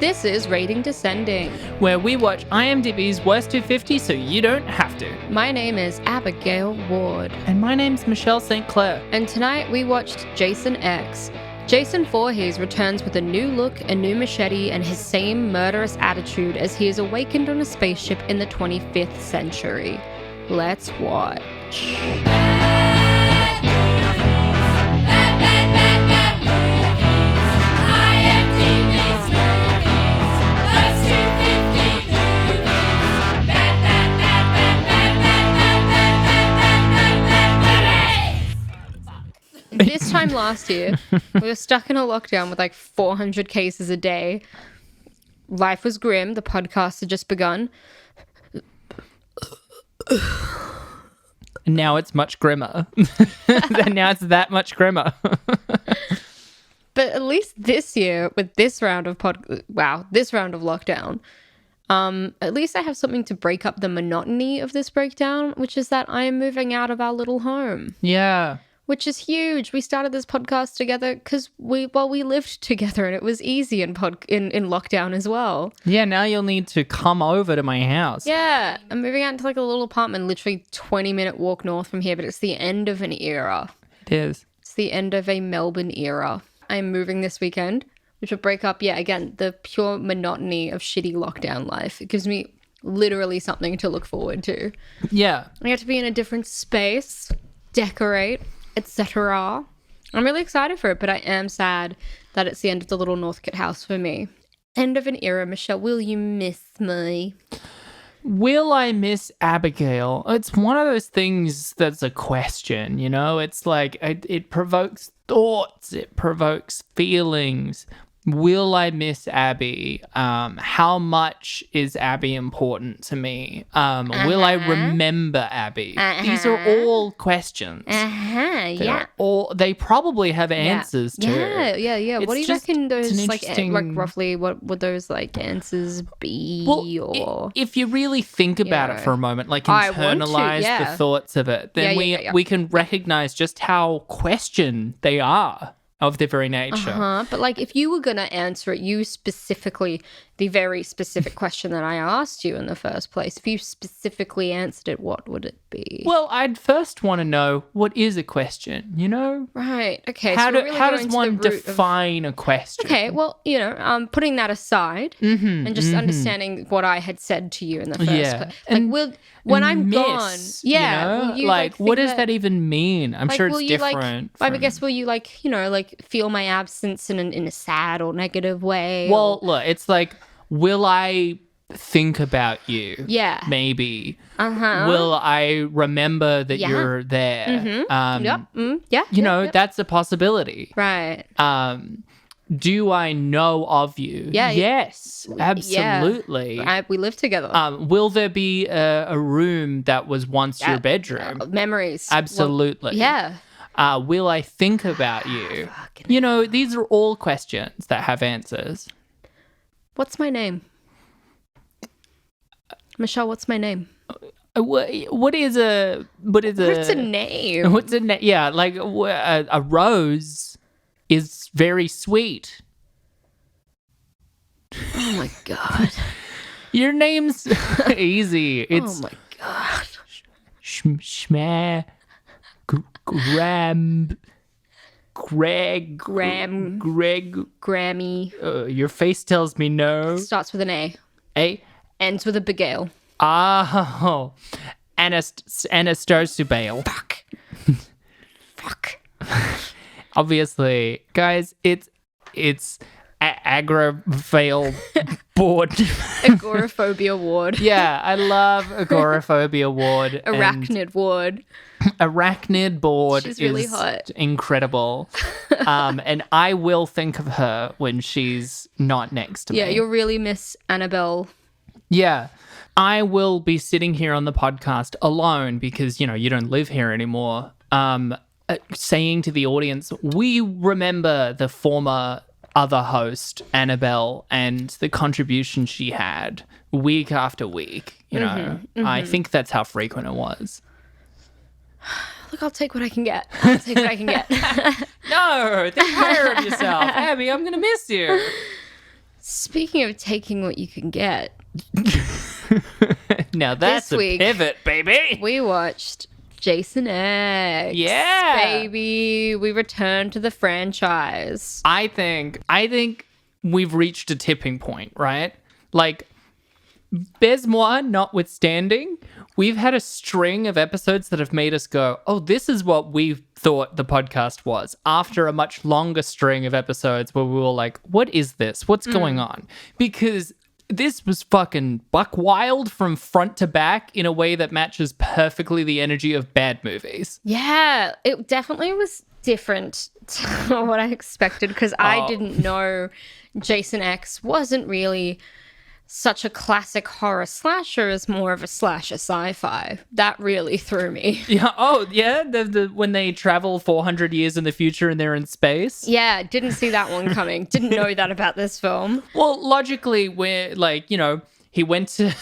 This is Rating Descending, where we watch IMDb's Worst 250 so you don't have to. My name is Abigail Ward. And my name's Michelle St. Clair. And tonight we watched Jason X. Jason Voorhees returns with a new look, a new machete, and his same murderous attitude as he is awakened on a spaceship in the 25th century. Let's watch. This time last year, we were stuck in a lockdown with like 400 cases a day. Life was grim. The podcast had just begun. Now it's much grimmer. Now it's that much grimmer. But at least this year, with this round of lockdown, at least I have something to break up the monotony of this breakdown, which is that I am moving out of our little home. Yeah. Which is huge. We started this podcast together because we lived together and it was easy in lockdown as well. Yeah, now you'll need to come over to my house. Yeah, I'm moving out into like a little apartment, literally 20-minute walk north from here, but it's the end of an era. It is. It's the end of a Melbourne era. I'm moving this weekend, which will break up, again, the pure monotony of shitty lockdown life. It gives me literally something to look forward to. Yeah. I get to be in a different space, decorate, etc. I'm really excited for it, but I am sad that it's the end of the little Northcote house for me. End of an era. Michelle, will you miss me? Will I miss Abigail? It's one of those things that's a question, you know? It's like it provokes thoughts, it provokes feelings. Will I miss Abby? How much is Abby important to me? Will I remember Abby? These are all questions. Yeah. They probably have answers to. Yeah. What do you reckon those like roughly what would those like answers be? Well, if you really think about it for a moment, like internalize the thoughts of it, then we can recognize just how questioned they are. Of their very nature. But like if you were going to answer it, you specifically, the very specific question that I asked you in the first place, if you specifically answered it, what would it be? Well, I'd first want to know, what is a question, you know? Right, okay. How does one define a question? Okay, well, putting that aside and just understanding what I had said to you in the first place. Like, when I'm gone, will you, what does that even mean? I'm sure it's different. I guess will you feel my absence in a sad or negative way? Well, look, it's like, will I think about you? Yeah. Maybe. Will I remember that you're there? That's a possibility. Right. Do I know of you? Yeah. Yes, absolutely. Yeah. We live together. Will there be a room that was once your bedroom? Memories. Absolutely. Will I think about you? These are all questions that have answers. What's my name? Michelle, what's my name? What is a name? What's a name? Yeah, like a rose is very sweet. Oh my god. Your name's easy. It's oh my god. Schmah. Greg. Grammy. Your face tells me no. Starts with an A. A. Ends with a Abigail. Oh. Anastasubale. Fuck. Obviously, guys, it's agoraphobia board. Agoraphobia ward. Yeah, I love agoraphobia ward. Arachnid ward. Arachnid board. She's really hot. Incredible. And I will think of her when she's not next to me. Yeah, you'll really miss Annabelle. Yeah. I will be sitting here on the podcast alone because, you don't live here anymore. Saying to the audience, we remember the former other host, Annabelle, and the contribution she had week after week. I think that's how frequent it was. Look, I'll take what I can get. No, think higher of yourself. Abby, I'm going to miss you. Speaking of taking what you can get, Now that's This week, a pivot, baby. we watched Jason X. Yeah. Baby. We returned to the franchise. I think we've reached a tipping point, right? Like, Besmois notwithstanding, we've had a string of episodes that have made us go, oh, this is what we thought the podcast was, after a much longer string of episodes where we were like, what is this? What's going on? Because this was fucking buck wild from front to back in a way that matches perfectly the energy of bad movies. Yeah, it definitely was different to what I expected because I didn't know Jason X wasn't really such a classic horror slasher as more of a slasher sci-fi. That really threw me. Yeah. Oh, yeah. When they travel 400 years in the future and they're in space. Yeah, didn't see that one coming. Didn't know that about this film. Well, logically, we're like, he went to,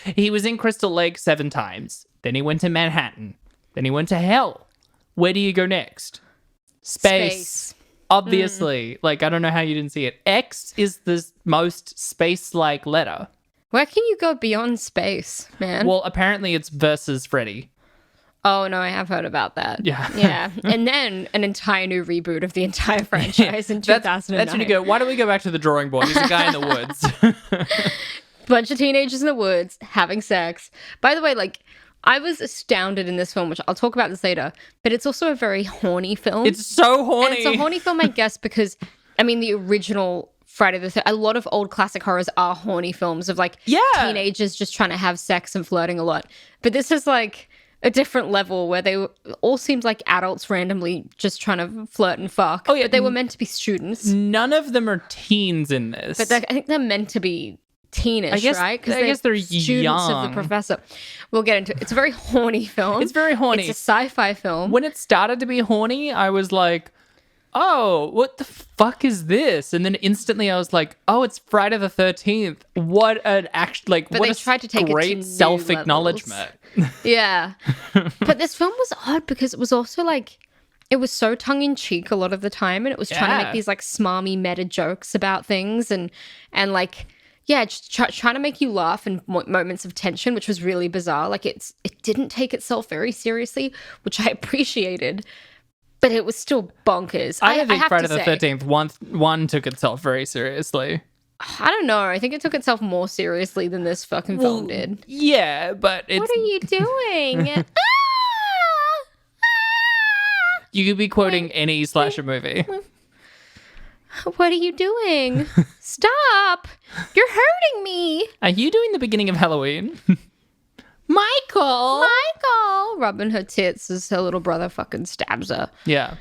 he was in Crystal Lake 7 times. Then he went to Manhattan. Then he went to hell. Where do you go next? Space. Obviously. Like, I don't know how you didn't see it. X is the most space-like letter. Where can you go beyond space, man? Well, apparently it's versus Freddy. Oh, no, I have heard about that. Yeah. Yeah. And then an entire new reboot of the entire franchise in 2009. That's when you go, why don't we go back to the drawing board? He's a guy in the woods. Bunch of teenagers in the woods having sex. By the way, like, I was astounded in this film, which I'll talk about this later, but it's also a very horny film. It's so horny. And it's a horny film, I guess, because, I mean, the original Friday the 13th, a lot of old classic horrors are horny films of, like, teenagers just trying to have sex and flirting a lot. But this is, like, a different level where they all seemed like adults randomly just trying to flirt and fuck. Oh, yeah. But they were meant to be students. None of them are teens in this. But I think they're meant to be teenish, right? I guess they're students young. of the professor. We'll get into it. It's a very horny film. It's very horny. It's a sci-fi film. When it started to be horny, I was like, oh, what the fuck is this? And then instantly I was like, oh, it's Friday the 13th. What an But they tried to take it to great new self-acknowledgement. Yeah. But this film was odd because it was also like, it was so tongue-in-cheek a lot of the time, and it was trying to make these like smarmy meta jokes about things and like, yeah, just trying to make you laugh in moments of tension, which was really bizarre. Like, it didn't take itself very seriously, which I appreciated, but it was still bonkers. I don't think Friday the 13th one took itself very seriously. I don't know. I think it took itself more seriously than this fucking film did. Yeah, but it's... What are you doing? You could be quoting any slasher movie. What are you doing? Stop! You're hurting me. Are you doing the beginning of Halloween? Michael! Rubbing her tits as her little brother fucking stabs her. Yeah.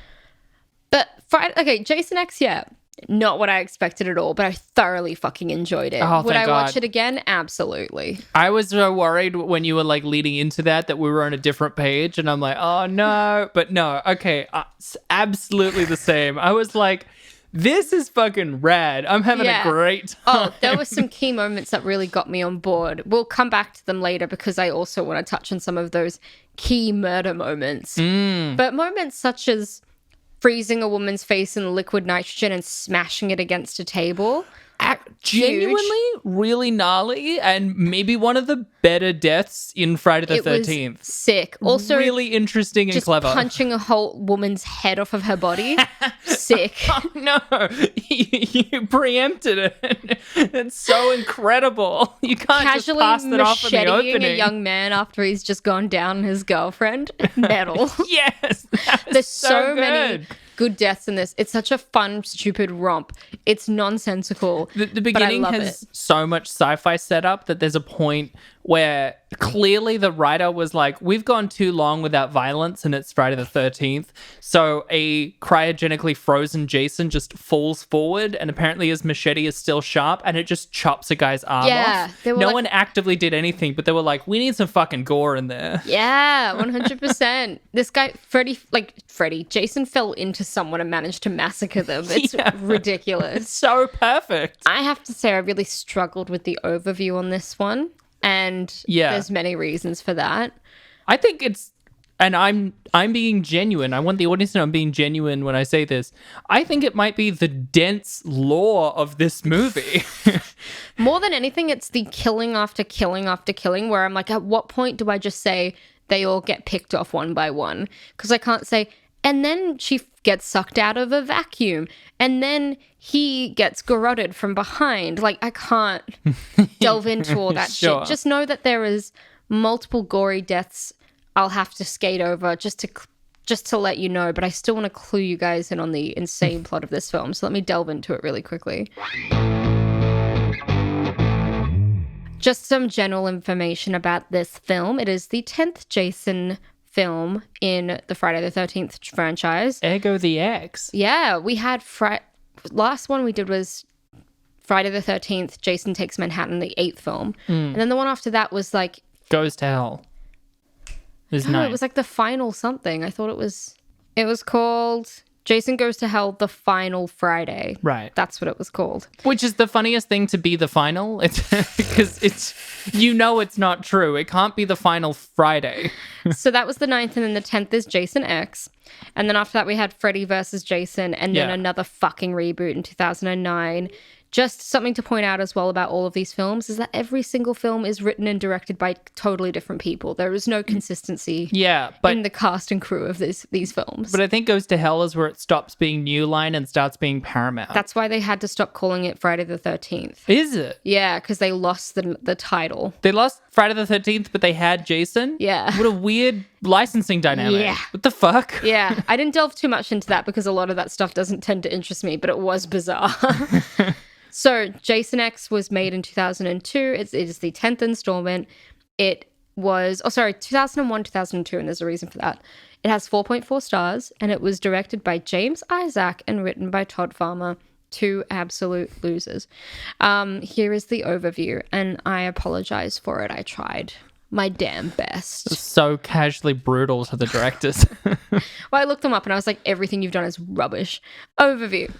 But, okay, Jason X, yeah. Not what I expected at all, but I thoroughly fucking enjoyed it. Oh, Would I God. watch it again? Absolutely. I was so worried when you were like leading into that we were on a different page, and I'm like, oh no. But no, okay, it's absolutely the same. I was like, this is fucking rad. I'm having a great time. Oh, there were some key moments that really got me on board. We'll come back to them later because I also want to touch on some of those key murder moments. But moments such as freezing a woman's face in liquid nitrogen and smashing it against a table. Genuinely really gnarly, and maybe one of the better deaths in Friday the 13th. Was sick. Also, really interesting and just clever. Punching a whole woman's head off of her body. Sick. Oh, no, you preempted it. It's so incredible. You can't Casually just pass that off in the macheting opening. a young man after he's just gone down on his girlfriend. Metal. Yes, There's so many good deaths in this. It's such a fun, stupid romp. It's nonsensical. The beginning has so much sci-fi setup that there's a point where clearly the writer was like, we've gone too long without violence and it's Friday the 13th. So a cryogenically frozen Jason just falls forward, and apparently his machete is still sharp, and it just chops a guy's arm off. No one actively did anything, but they were like, we need some fucking gore in there. Yeah, 100%. This guy, Jason fell into someone and managed to massacre them. It's ridiculous. It's so perfect. I have to say I really struggled with the overview on this one. And there's many reasons for that. I think it's and I'm being genuine. I want the audience to know I'm being genuine when I say this. I think it might be the dense lore of this movie. More than anything, it's the killing after killing after killing where I'm like, at what point do I just say they all get picked off one by one? Because I can't say, and then she gets sucked out of a vacuum, and then he gets garroted from behind. Like, I can't delve into all that Sure. shit. Just know that there is multiple gory deaths I'll have to skate over just to let you know, but I still want to clue you guys in on the insane plot of this film, so let me delve into it really quickly. Just some general information about this film. It is the 10th Jason film in the Friday the 13th franchise. Ergo the X. Yeah, we had last one we did was Friday the 13th, Jason Takes Manhattan, the 8th film. And then the one after that was like... Goes to Hell. No, it was like the final something. I thought it was called Jason Goes to Hell, the Final Friday. Right. That's what it was called. Which is the funniest thing to be the final. It's because it's not true. It can't be the final Friday. So that was the 9th, and then the 10th is Jason X. And then after that we had Freddy versus Jason, and then another fucking reboot in 2009. Just something to point out as well about all of these films is that every single film is written and directed by totally different people. There is no consistency in the cast and crew of these films. But I think Goes to Hell is where it stops being New Line and starts being Paramount. That's why they had to stop calling it Friday the 13th. Is it? Yeah, because they lost the title. They lost Friday the 13th, but they had Jason? Yeah. What a weird licensing dynamic. Yeah. What the fuck? Yeah, I didn't delve too much into that because a lot of that stuff doesn't tend to interest me, but it was bizarre. So, Jason X was made in 2002. It is the 10th installment. It was, 2001, 2002, and there's a reason for that. It has 4.4 stars, and it was directed by James Isaac and written by Todd Farmer. Two absolute losers. Here is the overview, and I apologize for it. I tried my damn best. So casually brutal to the directors. Well, I looked them up and I was like, everything you've done is rubbish. Overview.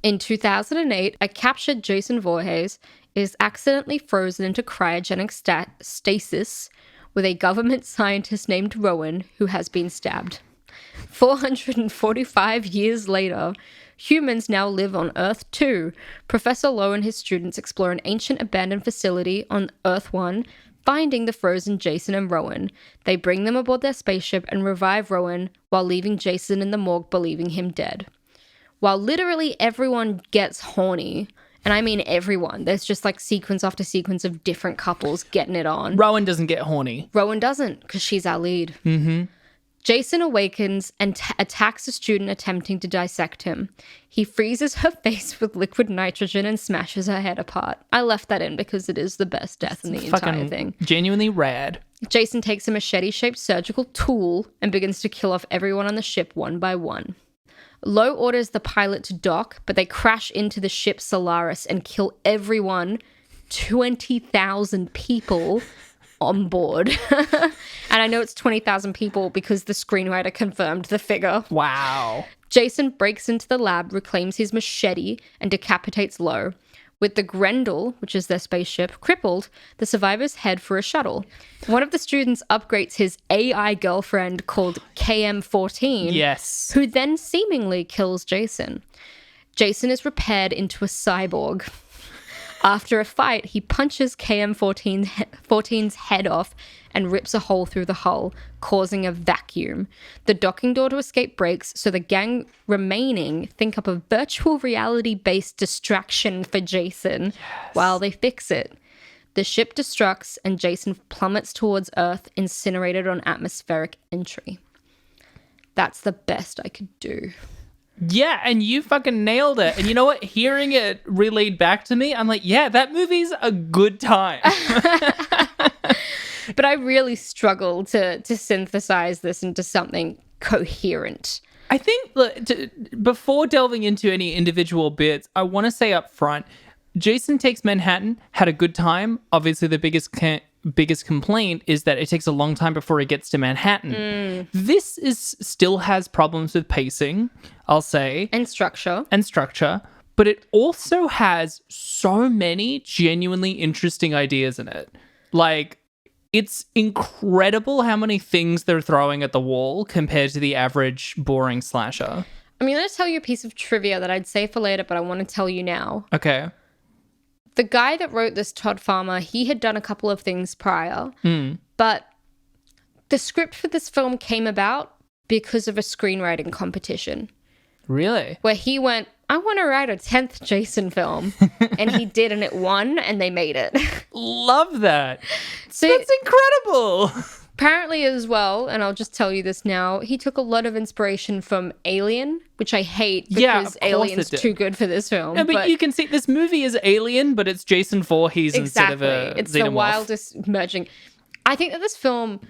In 2008, a captured Jason Voorhees is accidentally frozen into cryogenic stasis with a government scientist named Rowan who has been stabbed. 445 years later, humans now live on Earth 2. Professor Lowe and his students explore an ancient abandoned facility on Earth 1, finding the frozen Jason and Rowan. They bring them aboard their spaceship and revive Rowan while leaving Jason in the morgue believing him dead. While literally everyone gets horny, and I mean everyone, there's just like sequence after sequence of different couples getting it on. Rowan doesn't get horny. Rowan doesn't, because she's our lead. Mm-hmm. Jason awakens and attacks a student attempting to dissect him. He freezes her face with liquid nitrogen and smashes her head apart. I left that in because it is the best death in the entire thing. Genuinely rad. Jason takes a machete-shaped surgical tool and begins to kill off everyone on the ship one by one. Lowe orders the pilot to dock, but they crash into the ship Solaris and kill everyone, 20,000 people on board. And I know it's 20,000 people because the screenwriter confirmed the figure. Wow. Jason breaks into the lab, reclaims his machete, and decapitates Lowe. With the Grendel, which is their spaceship, crippled, the survivors head for a shuttle. One of the students upgrades his AI girlfriend called KM-14. Yes. Who then seemingly kills Jason. Jason is repaired into a cyborg. After a fight, he punches KM-14's head off and rips a hole through the hull, causing a vacuum. The docking door to escape breaks, so the gang remaining think up a virtual reality-based distraction for Jason while they fix it. The ship destructs and Jason plummets towards Earth, incinerated on atmospheric entry. That's the best I could do. Yeah, and you fucking nailed it. And you know what? Hearing it relayed back to me, I'm like, yeah, that movie's a good time. But I really struggle to synthesize this into something coherent. I think, before delving into any individual bits, I want to say up front, Jason Takes Manhattan had a good time. Obviously, the biggest complaint is that it takes a long time before it gets to Manhattan. This still has problems with pacing, I'll say. And structure. But it also has so many genuinely interesting ideas in it. Like, It's incredible how many things they're throwing at the wall compared to the average boring slasher. I'm going to tell you a piece of trivia that I'd save for later, but I want to tell you now. Okay. The guy that wrote this, Todd Farmer, he had done a couple of things prior, but the script for this film came about because of a screenwriting competition. Really? Where he went, I want to write a 10th Jason film. And he did, and it won, and they made it. Love that. So That's incredible. apparently as well, and I'll just tell you this now, he took a lot of inspiration from Alien, which I hate because Alien's too good for this film. No, but you can see this movie is Alien, but it's Jason Voorhees instead of a It's xenomorph. the wildest merging. I think that this film,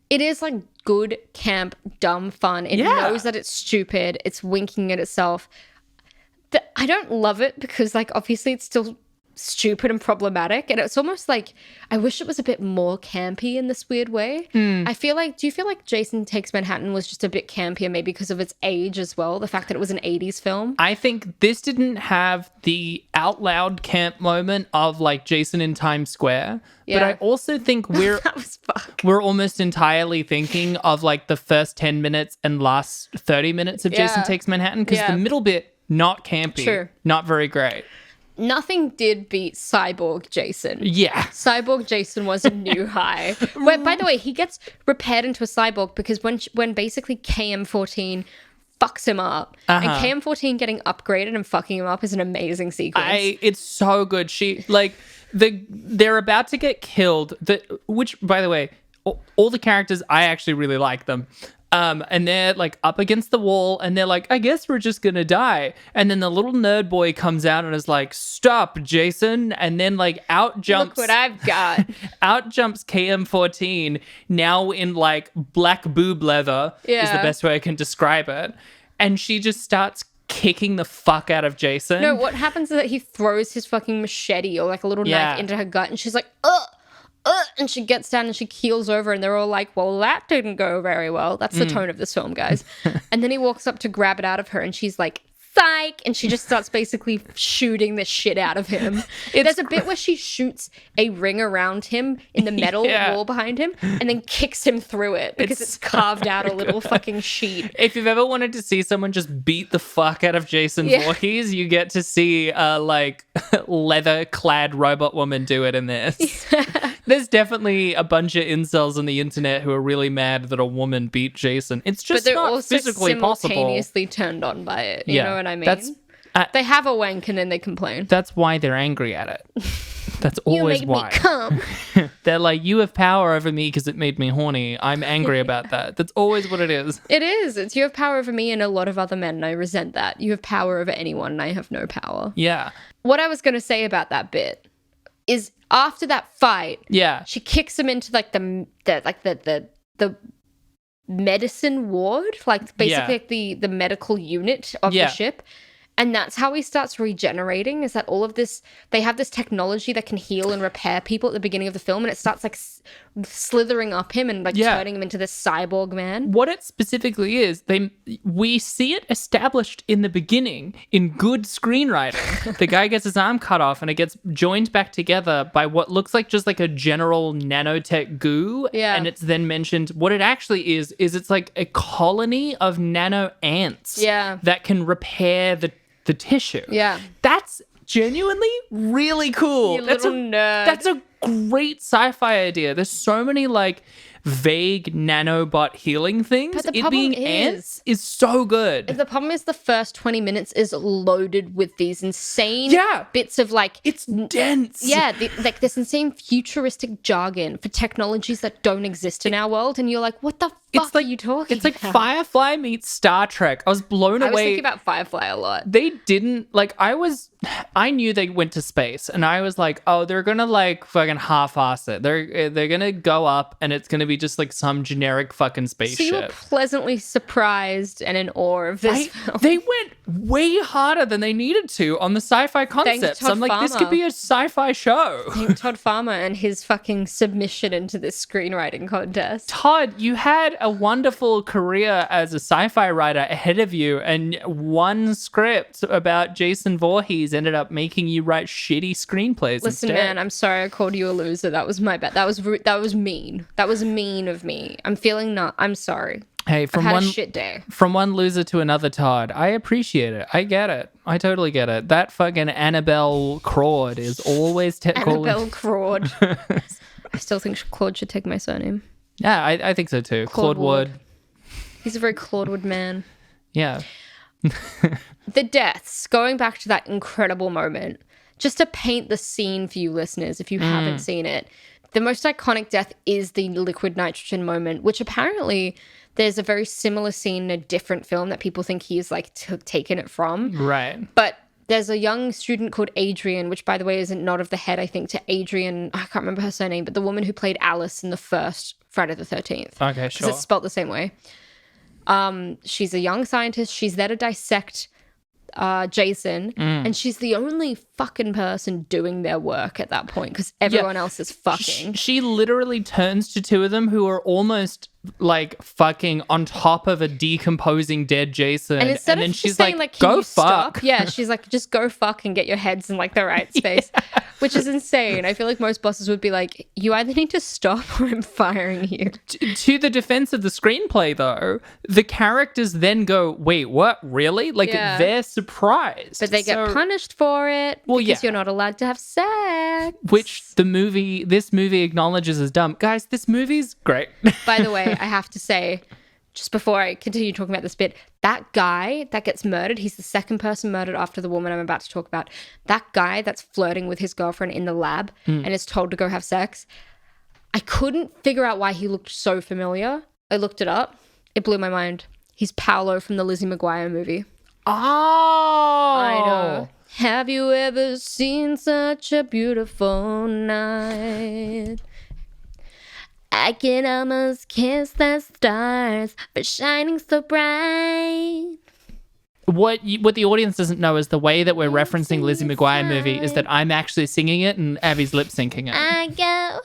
it is like good camp, dumb fun. It knows that it's stupid. It's winking at itself. I don't love it because, like, obviously it's still stupid and problematic, and it's almost like I wish it was a bit more campy in this weird way. I feel like, do you feel like Jason Takes Manhattan was just a bit campier, maybe because of its age as well, the fact that it was an 80s film? I think this didn't have the out loud camp moment of like Jason in Times Square, but I also think That was fuck. we're almost entirely thinking of like the first 10 minutes and last 30 minutes of Jason Takes Manhattan, because the middle bit, not campy, not very great. Nothing did beat Cyborg Jason. Yeah. Cyborg Jason was a new high. Where, by the way, he gets repaired into a cyborg because when basically KM14 fucks him up, and KM14 getting upgraded and fucking him up is an amazing sequence. It's so good. They're about to get killed. Which, by the way, all the characters, I actually really like them. And they're like up against the wall and they're like, I guess we're just gonna die. And then the little nerd boy comes out and is like, stop, Jason. And then like out jumps. Look what I've got. Out jumps KM14, now in like black boob leather is the best way I can describe it. And she just starts kicking the fuck out of Jason. No, what happens is that he throws his fucking machete or like a little knife into her gut, and she's like, ugh. And she gets down and she keels over, and they're all like, well, that didn't go very well. That's the tone of this film, guys. And then he walks up to grab it out of her, and she's like, psych, and she just starts basically shooting the shit out of him. There's a bit where she shoots a ring around him in the metal wall behind him and then kicks him through it because it's carved out a little fucking sheet. If you've ever wanted to see someone just beat the fuck out of Jason Voorhees, you get to see like leather-clad robot woman do it in this. There's definitely a bunch of incels on the internet who are really mad that a woman beat Jason. It's just not physically possible. But they're also simultaneously turned on by it. You know what I mean? They have a wank and then they complain. That's why they're angry at it. That's always why. You made me come. They're like, you have power over me because it made me horny. I'm angry about that. That's always what it is. It is. It's you have power over me and a lot of other men, and I resent that. You have power over anyone and I have no power. Yeah. What I was going to say about that bit is after that fight, she kicks him into like the medicine ward, like basically like the medical unit of the ship. And that's how he starts regenerating, is that all of this, they have this technology that can heal and repair people at the beginning of the film, and it starts like slithering up him and like turning him into this cyborg man. What it specifically is, we see it established in the beginning in good screenwriting. The guy gets his arm cut off and it gets joined back together by what looks like just like a general nanotech goo. Yeah. And it's then mentioned what it actually is it's like a colony of nano ants that can repair the tissue. Yeah. That's genuinely really cool. You little nerd. That's a great sci-fi idea. There's so many like vague nanobot healing things. But the it problem being ants is so good. The problem is the first 20 minutes is loaded with these insane bits of like... It's dense. Yeah, like this insane futuristic jargon for technologies that don't exist in our world. And you're like, what the fuck are you talking It's like about? Firefly meets Star Trek. I was blown away. I was thinking about Firefly a lot. They didn't, like, I knew they went to space and I was like, oh, they're gonna like fucking half-ass it. They're gonna go up and it's gonna be be just like some generic fucking So you were spaceship. pleasantly surprised and in awe of this film. They went way harder than they needed to on the sci-fi concepts. Todd I'm like, this Farmer. could be a sci-fi show. Thank Todd Farmer and his fucking submission into this screenwriting contest. Todd, you had a wonderful career as a sci-fi writer ahead of you, and one script about Jason Voorhees ended up making you write shitty screenplays Listen, instead. man, I'm sorry I called you a loser. That was my bad. That was mean. That was mean of me. I'm sorry. Hey, I've had a shit day. from one loser to another, Todd. I appreciate it. I get it. I totally get it. That fucking Annabelle Crawd is always Annabelle Crawd. I still think Claude should take my surname. Yeah, I think so too. Claude Wood. He's a very Claude Wood man. Yeah. The deaths, going back to that incredible moment, just to paint the scene for you listeners, if you haven't seen it, the most iconic death is the liquid nitrogen moment, which apparently there's a very similar scene in a different film that people think he's like taken it from. Right. But there's a young student called Adrian, which by the way is a nod of the head, I think, to Adrian. I can't remember her surname, but the woman who played Alice in the first Friday the 13th. Okay, sure. Because it's spelled the same way. She's a young scientist. She's there to dissect Jason, and she's the only fucking person doing their work at that point because everyone else is fucking. She literally turns to two of them who are almost like fucking on top of a decomposing dead Jason, And instead then of she's just saying, like, can go you fuck. stop? Yeah, she's like, just go fuck and get your heads in like the right space, which is insane. I feel like most bosses would be like, you either need to stop or I'm firing you. To the defense of the screenplay, though, the characters then go, wait, what? Really? Like, Yeah. they're surprised. But they get So- punished for it Well, because yeah. you're not allowed to have sex. Which this movie acknowledges as dumb. Guys, this movie's great. By the way, I have to say, just before I continue talking about this bit, that guy that gets murdered, he's the second person murdered after the woman I'm about to talk about. That guy that's flirting with his girlfriend in the lab and is told to go have sex, I couldn't figure out why he looked so familiar. I looked it up. It blew my mind. He's Paolo from the Lizzie McGuire movie. Oh! I know. Have you ever seen such a beautiful night? I can almost kiss the stars, but shining so bright. What the audience doesn't know is the way that we're referencing Lizzie McGuire movie is that I'm actually singing it and Abby's lip syncing it. I go,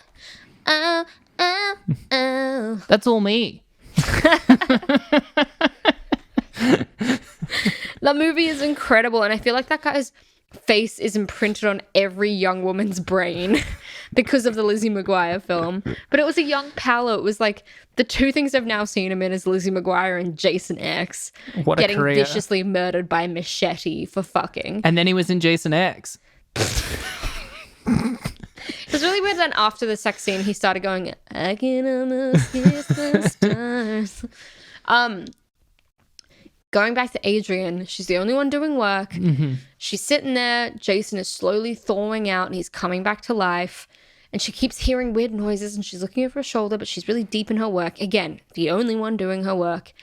oh, oh, oh. That's all me. That movie is incredible, and I feel like that guy's face is imprinted on every young woman's brain because of the Lizzie McGuire film. But it was a young Paolo. It was like the two things I've now seen him in is Lizzie McGuire and Jason X. What a getting career. viciously murdered by machete for fucking. And then he was in Jason X. It was really weird. Then after the sex scene, he started going, I can almost kiss the stars. Going back to Adrian, she's the only one doing work. She's sitting there. Jason is slowly thawing out and he's coming back to life. And she keeps hearing weird noises and she's looking over her shoulder, but she's really deep in her work. Again, the only one doing her work.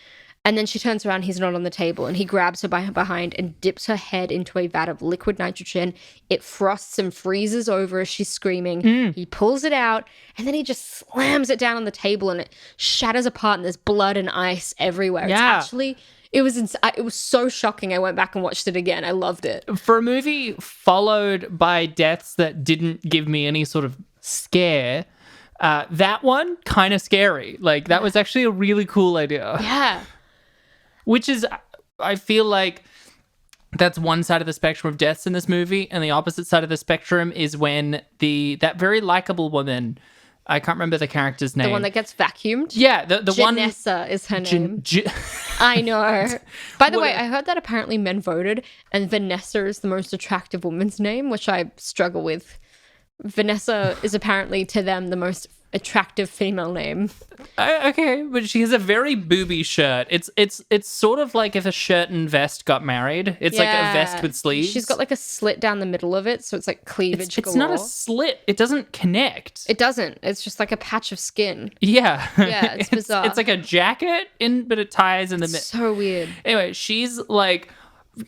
And then she turns around, he's not on the table, and he grabs her by her behind and dips her head into a vat of liquid nitrogen. It frosts and freezes over as she's screaming. He pulls it out, and then he just slams it down on the table, and it shatters apart, and there's blood and ice everywhere. Yeah. It's actually... It was so shocking. I went back and watched it again. I loved it. For a movie followed by deaths that didn't give me any sort of scare, that one, kind of scary. Like, that was actually a really cool idea. Yeah. Which is, I feel like that's one side of the spectrum of deaths in this movie, and the opposite side of the spectrum is when that very likable woman, I can't remember the character's name. The one that gets vacuumed? Yeah, the one... Janessa is her name. I know. By the way, I heard that apparently men voted, and Vanessa is the most attractive woman's name, which I struggle with. Vanessa is apparently to them the most attractive female name. Okay, but she has a very booby shirt. It's sort of like if a shirt and vest got married. It's like a vest with sleeves. She's got like a slit down the middle of it, so it's like cleavage It's galore. not a slit. It doesn't connect. It doesn't. It's just like a patch of skin. Yeah. Yeah, it's bizarre. It's like a jacket, but it ties in the middle. So weird. Anyway, she's like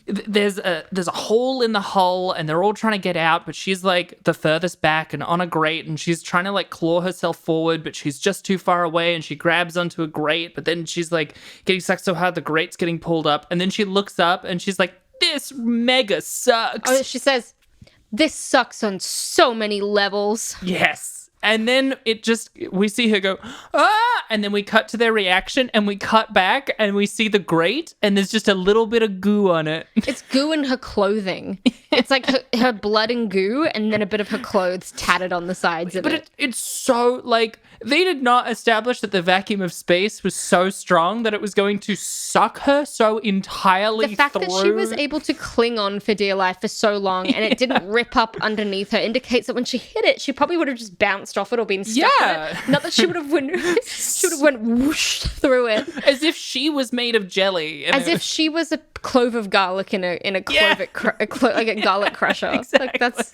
there's a hole in the hull and they're all trying to get out, but she's like the furthest back and on a grate, and she's trying to like claw herself forward, but she's just too far away, and she grabs onto a grate, but then she's like getting sucked so hard the grate's getting pulled up, and then she looks up and she's like, this mega sucks. Oh, she says, this sucks on so many levels. Yes. And then we see her go, ah, and then we cut to their reaction, and we cut back and we see the grate, and there's just a little bit of goo on it. It's goo in her clothing. It's like her blood and goo, and then a bit of her clothes tattered on the sides of it. But it's so, like, they did not establish that the vacuum of space was so strong that it was going to suck her so entirely The fact through. that she was able to cling on for dear life for so long and it didn't rip up underneath her indicates that when she hit it, she probably would have just bounced off it or been stuck in it. Not that she would have went whoosh through it. As if she was made of jelly. As if she was a clove of garlic in a like a garlic crusher. Exactly. Like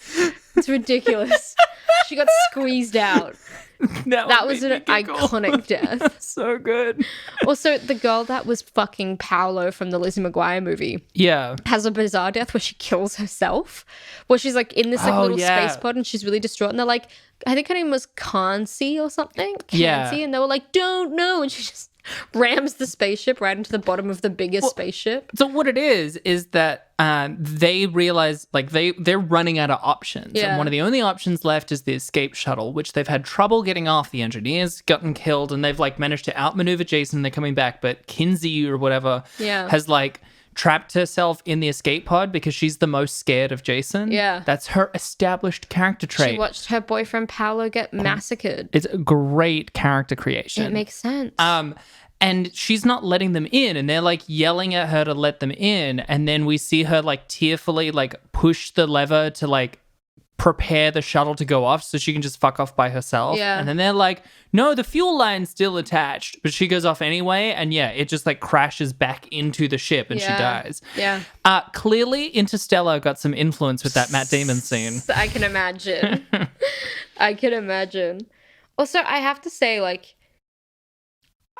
it's ridiculous. She got squeezed out. That was an iconic death. So good. Also, the girl that was fucking Paolo from the Lizzie McGuire movie has a bizarre death where she kills herself, where she's like in this like little space pod and she's really distraught, and they're like, I think her name was Kansi or something. Kansi, and they were like, don't know, and she just rams the spaceship right into the bottom of the biggest spaceship. So what it is that they realize like they're running out of options. Yeah. And one of the only options left is the escape shuttle, which they've had trouble getting off. The engineers gotten killed, and they've like managed to outmaneuver Jason, and they're coming back. But Kinsey or whatever has like trapped herself in the escape pod because she's the most scared of Jason. Yeah. That's her established character trait. She watched her boyfriend Paolo get massacred. It's a great character creation. It makes sense. And she's not letting them in, and they're like yelling at her to let them in, and then we see her like tearfully like push the lever to like prepare the shuttle to go off so she can just fuck off by herself. Yeah. And then they're like, no, the fuel line's still attached, but she goes off anyway, and it just like crashes back into the ship and she dies. Yeah. Clearly Interstellar got some influence with that Matt Damon scene. I can imagine. I can imagine. Also, I have to say, like,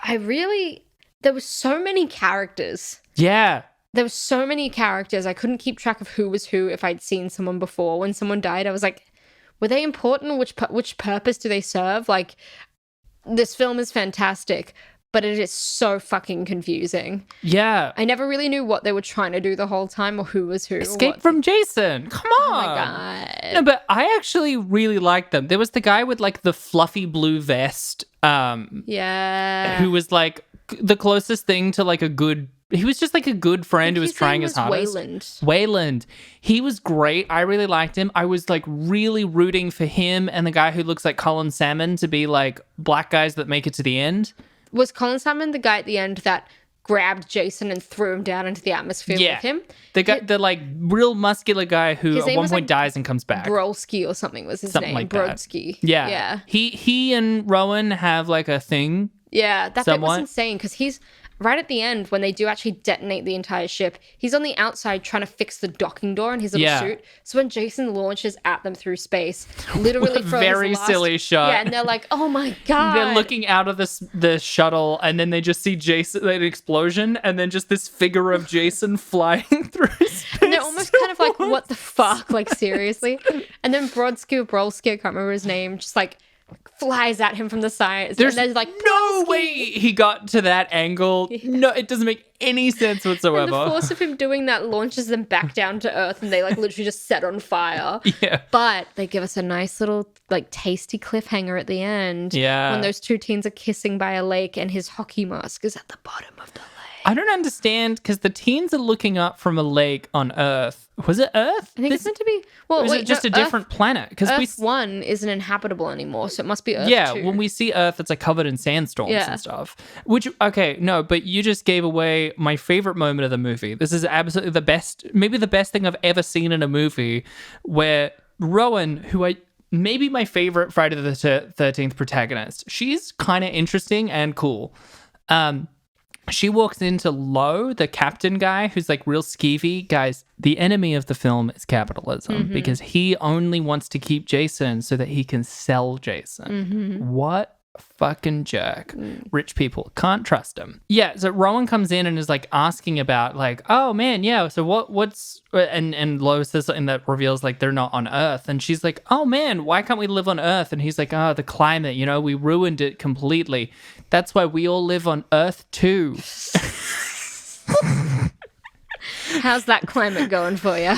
there were so many characters. Yeah. There were so many characters. I couldn't keep track of who was who if I'd seen someone before. When someone died, I was like, were they important? Which purpose do they serve? Like, this film is fantastic, but it is so fucking confusing. Yeah. I never really knew what they were trying to do the whole time or who was who. Escape from Jason. Come on. Oh my God. No, but I actually really liked them. There was the guy with like the fluffy blue vest. Who was like the closest thing to like a good... He was just like a good friend who was trying his hardest. Wayland. He was great. I really liked him. I was like really rooting for him and the guy who looks like Colin Salmon to be like black guys that make it to the end. Was Colin Salmon the guy at the end that grabbed Jason and threw him down into the atmosphere with him? The guy, the like real muscular guy who at one point dies and comes back. Brolsky or something was his name. Like Brodsky. Yeah. Yeah. He and Rowan have like a thing. Yeah, that bit was insane because he's right at the end when they do actually detonate the entire ship. He's on the outside trying to fix the docking door in his little suit. So when Jason launches at them through space, literally for very silly shot. Yeah, and they're like, "Oh my God!" They're looking out of the shuttle, and then they just see Jason, an explosion, and then just this figure of Jason flying through space. And they're almost kind of like, "What the fuck?" Like seriously. And then Brodsky, I can't remember his name, just like flies at him from the side. There's like no way he got to that angle. No, it doesn't make any sense whatsoever. And the force of him doing that launches them back down to Earth, and they like literally just set on fire. Yeah. But they give us a nice little like tasty cliffhanger at the end. Yeah. When those two teens are kissing by a lake, and his hockey mask is at the bottom of the lake. I don't understand because the teens are looking up from a lake on Earth. Was it Earth? I think it's meant to be. Well, is it just a different planet? Because Earth 1 isn't inhabitable anymore, so it must be Earth 2. Yeah, when we see Earth, it's like covered in sandstorms and stuff. Which, okay, no, but you just gave away my favorite moment of the movie. This is absolutely the best, maybe the best thing I've ever seen in a movie, where Rowan, who maybe my favorite Friday the 13th protagonist, she's kind of interesting and cool. She walks into Lo, the captain guy, who's like real skeevy. Guys, the enemy of the film is capitalism because he only wants to keep Jason so that he can sell Jason. What fucking jerk. Rich people, can't trust him. Yeah, so Rowan comes in and is like asking about like, oh man, yeah, so what's and Lois says something that reveals like they're not on Earth, and she's like, oh man, why can't we live on Earth? And he's like, oh, the climate, we ruined it completely. That's why we all live on Earth too. How's that climate going for you?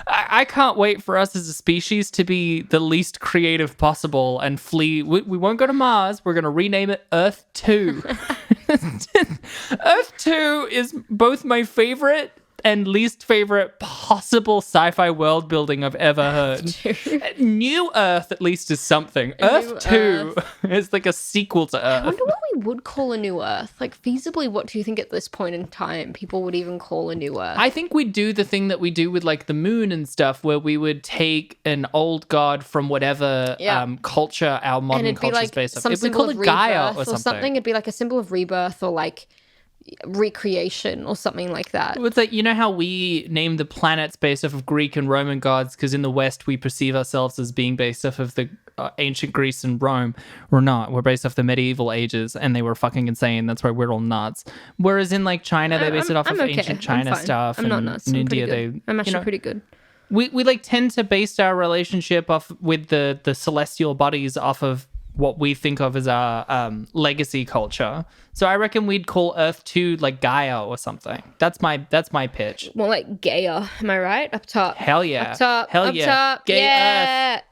I can't wait for us as a species to be the least creative possible and flee. We won't go to Mars. We're going to rename it Earth 2. Earth 2 is both my favorite and least favorite possible sci-fi world building I've ever heard. New Earth at least is something. Earth 2 is like a sequel to Earth. I wonder what we would call a new Earth. Like, feasibly, what do you think at this point in time people would even call a new Earth? I think we'd do the thing that we do with like the moon and stuff, where we would take an old god from whatever culture our modern culture is based on. If we call it Gaia or something. It'd be like a symbol of rebirth or like recreation or something like that. It's like, how we name the planets based off of Greek and Roman gods, because in the West we perceive ourselves as being based off of the ancient Greece and Rome. We're not. We're based off the medieval ages, and they were fucking insane. That's why we're all nuts. Whereas in like China, they base it off of ancient China stuff. I'm not nuts. In India, I'm actually pretty good. We like tend to base our relationship off with the celestial bodies off of what we think of as our legacy culture. So I reckon we'd call Earth 2 like Gaia or something. That's my pitch. More like Gaia, am I right? Up top. Hell yeah. Up top. Hell up yeah. Top. Gay yeah. Earth.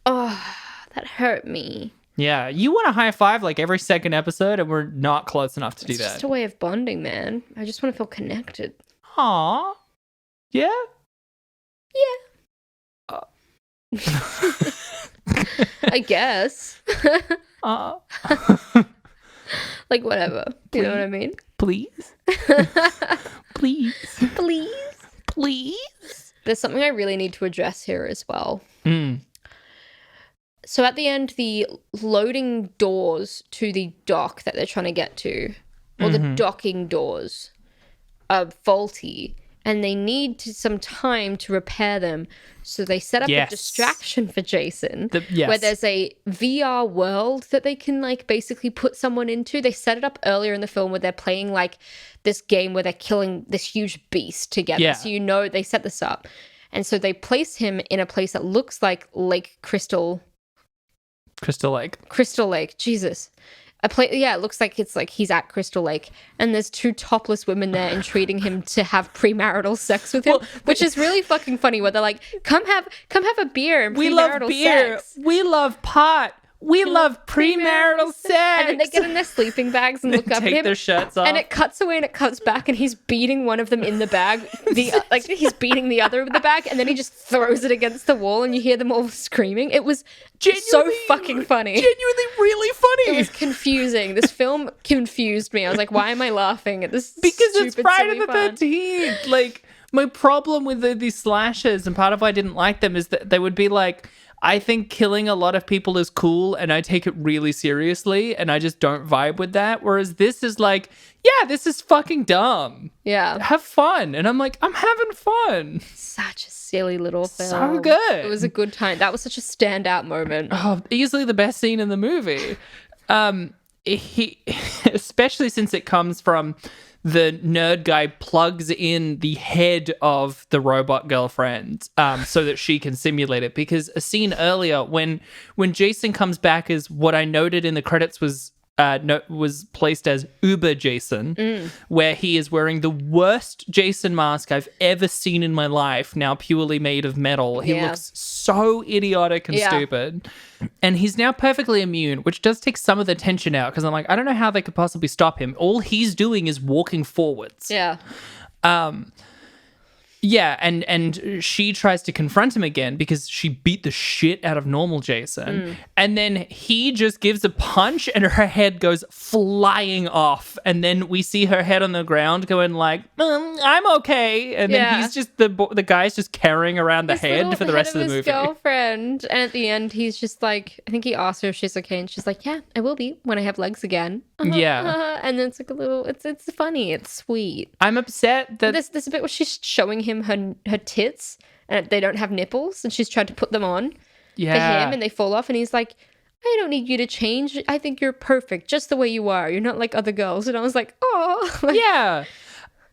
Oh, that hurt me. Yeah, you want a high five like every second episode, and we're not close enough to do that. It's just a way of bonding, man. I just want to feel connected. Aww. Yeah? Yeah. I guess. Like, whatever. You know what I mean? Please? Please? Please? Please? There's something I really need to address here as well. Mm. So at the end, the loading doors to the dock that they're trying to get to, or the docking doors, are faulty. And they need some time to repair them. So they set up a distraction for Jason, where there's a VR world that they can like basically put someone into. They set it up earlier in the film where they're playing like this game where they're killing this huge beast together. Yeah. So they set this up. And so they place him in a place that looks like Crystal Lake. Jesus. It looks like it's like he's at Crystal Lake, and there's two topless women there entreating him to have premarital sex with him, which is really fucking funny. Where they're like, "Come have a beer and premarital we love beer, sex. We love pot, we love premarital sex." And then they get in their sleeping bags and look up at him. Take their shirts off, and it cuts away and it cuts back, and he's beating one of them in the bag. He's beating the other of the bag, and then he just throws it against the wall, and you hear them all screaming. It was so fucking funny. Genuinely really funny. It was confusing. This film confused me. I was like, why am I laughing at this? Because stupid, it's Friday the fun? 13th. Like, my problem with these slashes, and part of why I didn't like them, is that they would be like, I think killing a lot of people is cool, and I take it really seriously, and I just don't vibe with that. Whereas this is like, yeah, this is fucking dumb. Yeah. Have fun. And I'm like, I'm having fun. Such a silly little film. So good. It was a good time. That was such a standout moment. Oh, easily the best scene in the movie. Especially since it comes from the nerd guy plugs in the head of the robot girlfriend so that she can simulate it. Because a scene earlier when Jason comes back, is what I noted in the credits was placed as Uber Jason, where he is wearing the worst Jason mask I've ever seen in my life, now purely made of metal. He looks so idiotic and stupid. And he's now perfectly immune, which does take some of the tension out, because I'm like, I don't know how they could possibly stop him. All he's doing is walking forwards. Yeah. Yeah, and she tries to confront him again because she beat the shit out of normal Jason. And then he just gives a punch and her head goes flying off. And then we see her head on the ground going like, I'm okay. And then he's just, the guy's just carrying around the head for the rest of the movie. His girlfriend. And at the end, he's just like, I think he asks her if she's okay. And she's like, yeah, I will be when I have legs again. Yeah. And then it's like a little, it's funny. It's sweet. I'm upset that... There's a bit where she's showing him her tits and they don't have nipples, and she's tried to put them on for him and they fall off, and he's like, I don't need you to change. I think you're perfect just the way you are. You're not like other girls. And I was like, oh. Yeah.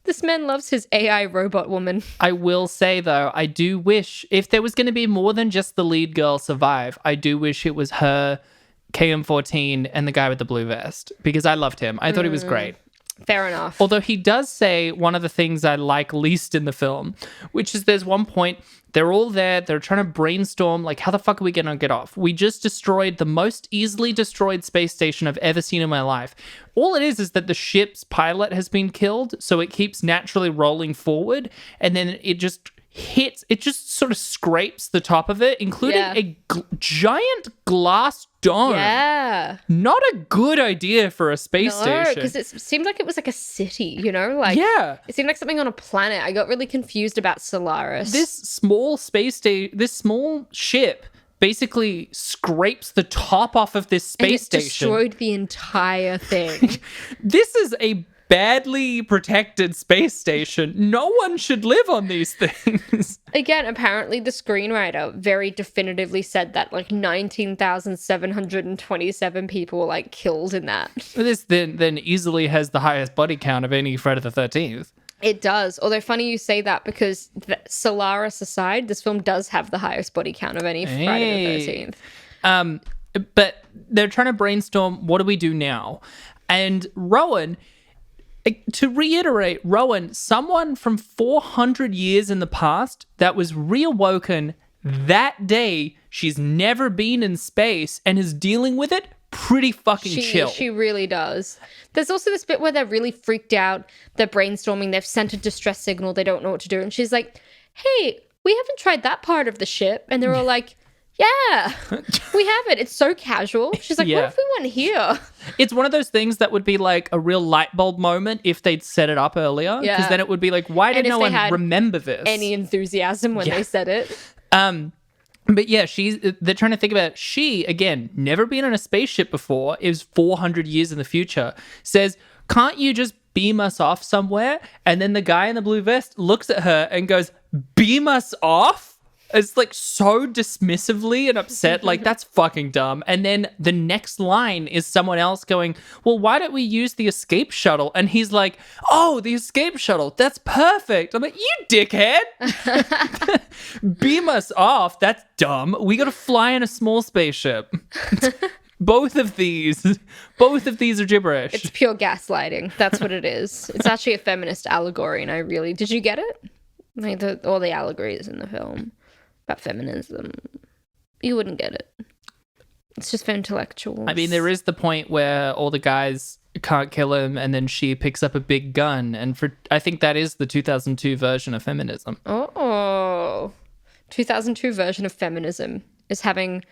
This man loves his AI robot woman. I will say, though, I do wish if there was going to be more than just the lead girl survive, I do wish it was her, KM14, and the guy with the blue vest, because I loved him. I thought he was great. Fair enough. Although he does say one of the things I like least in the film, which is there's one point they're all there, they're trying to brainstorm, like, how the fuck are we going to get off? We just destroyed the most easily destroyed space station I've ever seen in my life. All it is that the ship's pilot has been killed, so it keeps naturally rolling forward, and then it just hits, it just sort of scrapes the top of it, including a giant glass dome. Yeah. Not a good idea for a space station. No, because it seemed like it was like a city, you know? Like, yeah. It seemed like something on a planet. I got really confused about Solaris. This small this small ship basically scrapes the top off of this space station. Destroyed the entire thing. This is a badly protected space station. No one should live on these things. Again, apparently the screenwriter very definitively said that like 19,727 people were like killed in that. This then easily has the highest body count of any Friday the 13th. It does. Although funny you say that, because Solaris aside, this film does have the highest body count of any Friday the 13th. But they're trying to brainstorm, what do we do now? And Rowan, to reiterate, Rowan, someone from 400 years in the past that was reawoken that day, she's never been in space and is dealing with it pretty fucking chill. She really does. There's also this bit where they're really freaked out. They're brainstorming. They've sent a distress signal. They don't know what to do. And she's like, hey, we haven't tried that part of the ship. And they're all like, yeah, we haven't. It's so casual. She's like, what if we went here? It's one of those things that would be like a real light bulb moment if they'd set it up earlier. Because then it would be like, why did no one remember this? Any enthusiasm when they said it. But yeah, they're trying to think about it. She, again, never been on a spaceship before, is 400 years in the future, says, can't you just beam us off somewhere? And then the guy in the blue vest looks at her and goes, beam us off? It's like so dismissively and upset, like that's fucking dumb. And then the next line is someone else going, well, why don't we use the escape shuttle? And he's like, oh, the escape shuttle, that's perfect. I'm like, you dickhead. Beam us off, that's dumb. We gotta fly in a small spaceship. Both of these are gibberish. It's pure gaslighting. That's what it is. It's actually a feminist allegory, and did you get it? Like all the allegories in the film about feminism, you wouldn't get it. It's just for intellectuals. I mean, there is the point where all the guys can't kill him, and then she picks up a big gun, and I think that is the 2002 version of feminism. Oh, 2002 version of feminism is having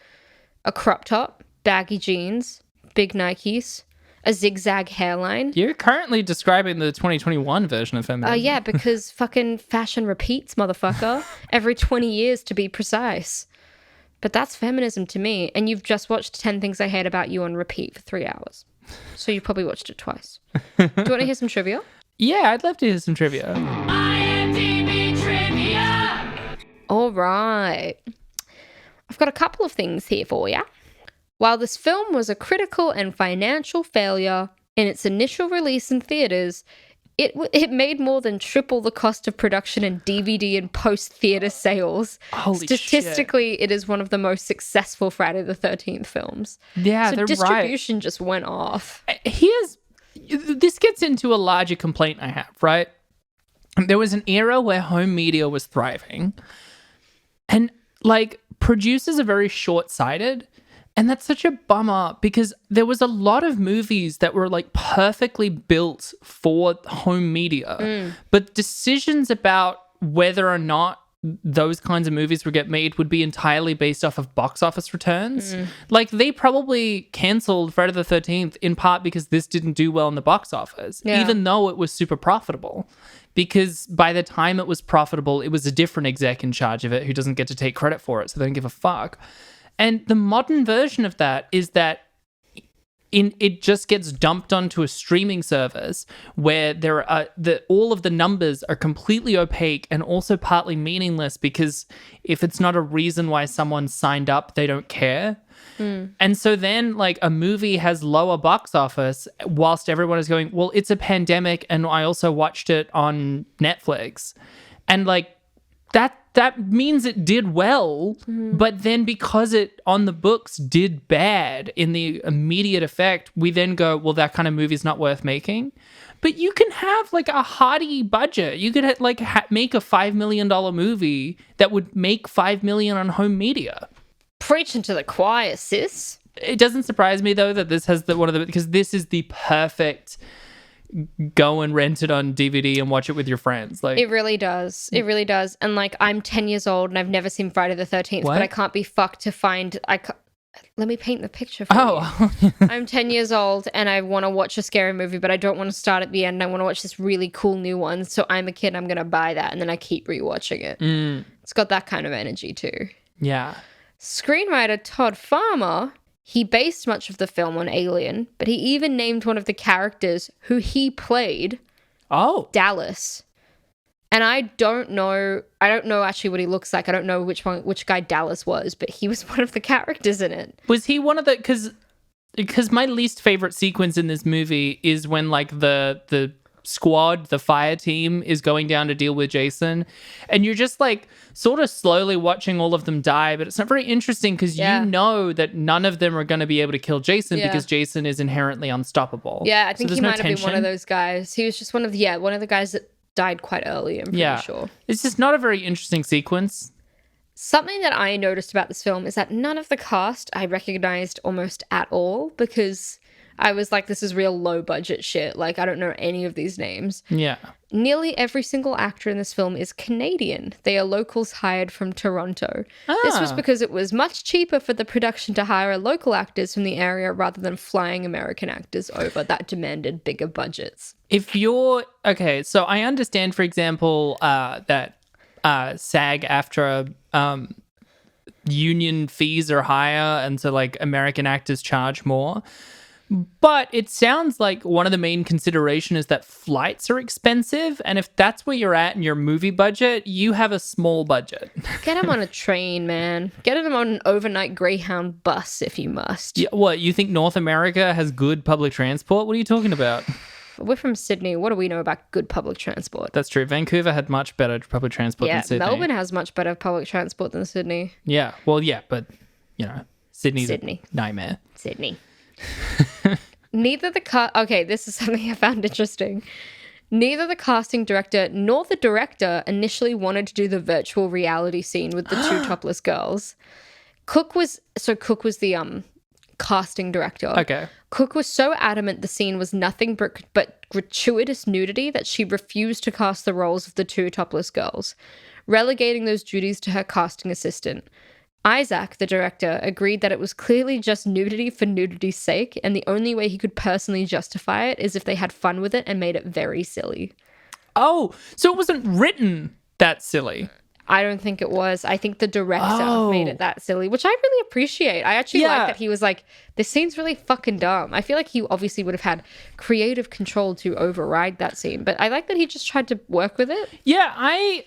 a crop top, baggy jeans, big Nikes, a zigzag hairline. You're currently describing the 2021 version of feminism. Yeah, because fucking fashion repeats, motherfucker. Every 20 years to be precise. But that's feminism to me. And you've just watched 10 Things I Hate About You on repeat for 3 hours. So you probably watched it twice. Do you want to hear some trivia? Yeah, I'd love to hear some trivia. IMDb trivia! All right. I've got a couple of things here for you. While this film was a critical and financial failure in its initial release in theaters, it made more than triple the cost of production in DVD and post-theater sales. Holy Statistically, shit. It is one of the most successful Friday the 13th films. Yeah, so they're distribution just went off. This gets into a larger complaint I have, right? There was an era where home media was thriving, and like producers are very short-sighted. And that's such a bummer because there was a lot of movies that were like perfectly built for home media. But decisions about whether or not those kinds of movies would get made would be entirely based off of box office returns. Like they probably canceled Friday the 13th in part because this didn't do well in the box office, even though it was super profitable. Because by the time it was profitable, it was a different exec in charge of it who doesn't get to take credit for it, so they don't give a fuck. And the modern version of that is that it just gets dumped onto a streaming service where all of the numbers are completely opaque and also partly meaningless because if it's not a reason why someone signed up, they don't care. And so then like a movie has lower box office whilst everyone is going, well, it's a pandemic and I also watched it on Netflix. And like that means it did well, but then because it on the books did bad in the immediate effect, we then go, well, that kind of movie is not worth making. But you can have like a hearty budget. You could make a $5 million movie that would make $5 million on home media. Preaching to the choir, sis. It doesn't surprise me though that this has because this is the perfect go and rent it on DVD and watch it with your friends. Like it really does. It really does. And like I'm 10 years old and I've never seen Friday the 13th, but I can't be fucked to find. Let me paint the picture for you. I'm 10 years old and I want to watch a scary movie, but I don't want to start at the end. I want to watch this really cool new one. So I'm a kid. I'm going to buy that. And then I keep rewatching it. It's got that kind of energy too. Yeah. Screenwriter Todd Farmer, he based much of the film on Alien, but he even named one of the characters who he played Dallas. And I don't know actually what he looks like. I don't know which guy Dallas was, but he was one of the characters in it. Was he one of the, because my least favorite sequence in this movie is when like the squad, the fire team is going down to deal with Jason, and you're just like sort of slowly watching all of them die, but it's not very interesting because you know that none of them are going to be able to kill Jason because Jason is inherently unstoppable. Yeah, I think he might have been one of those guys. He was just one of the guys that died quite early, I'm pretty sure. It's just not a very interesting sequence. Something that I noticed about this film is that none of the cast I recognized almost at all, because I was like, this is real low budget shit. Like, I don't know any of these names. Yeah. Nearly every single actor in this film is Canadian. They are locals hired from Toronto. This was because it was much cheaper for the production to hire local actors from the area rather than flying American actors over that demanded bigger budgets. If you're... Okay, so I understand, for example, that SAG-AFTRA union fees are higher and so, like, American actors charge more. But it sounds like one of the main consideration is that flights are expensive. And if that's where you're at in your movie budget, you have a small budget. Get them on a train, man. Get them on an overnight Greyhound bus if you must. Yeah, what, you think North America has good public transport? What are you talking about? We're from Sydney. What do we know about good public transport? That's true. Vancouver had much better public transport than Sydney. Melbourne has much better public transport than Sydney. Yeah, well, yeah, but, you know, Sydney's a nightmare. Sydney. Okay, this is something I found interesting. Neither the casting director nor the director initially wanted to do the virtual reality scene with the two topless girls. Cook was the casting director. Okay. Cook was so adamant the scene was nothing but gratuitous nudity that she refused to cast the roles of the two topless girls, relegating those duties to her casting assistant. Isaac, the director, agreed that it was clearly just nudity for nudity's sake, and the only way he could personally justify it is if they had fun with it and made it very silly. Oh, so it wasn't written that silly? I don't think it was. I think the director made it that silly, which I really appreciate. I actually like that he was like, this scene's really fucking dumb. I feel like he obviously would have had creative control to override that scene, but I like that he just tried to work with it. Yeah, I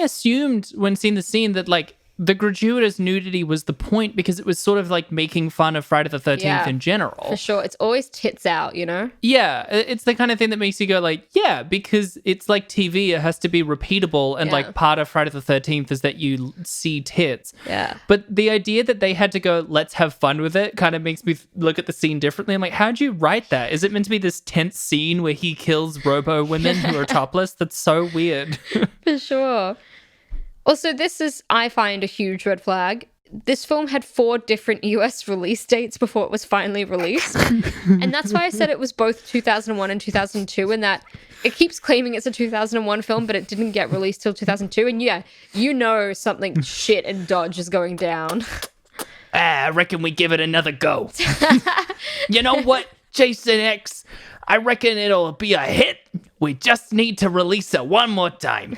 assumed when seeing the scene that, like, the gratuitous nudity was the point because it was sort of like making fun of Friday the 13th in general. For sure. It's always tits out, you know? Yeah. It's the kind of thing that makes you go like, yeah, because it's like TV. It has to be repeatable. And like part of Friday the 13th is that you see tits. Yeah. But the idea that they had to go, let's have fun with it kind of makes me look at the scene differently. I'm like, how'd you write that? Is it meant to be this tense scene where he kills robo women who are topless? That's so weird. For sure. Also, this is, I find, a huge red flag. This film had 4 different US release dates before it was finally released. And that's why I said it was both 2001 and 2002, and that it keeps claiming it's a 2001 film, but it didn't get released till 2002. And yeah, you know something shit and dodge is going down. I reckon we give it another go. You know what, Jason X? I reckon it'll be a hit. We just need to release it one more time.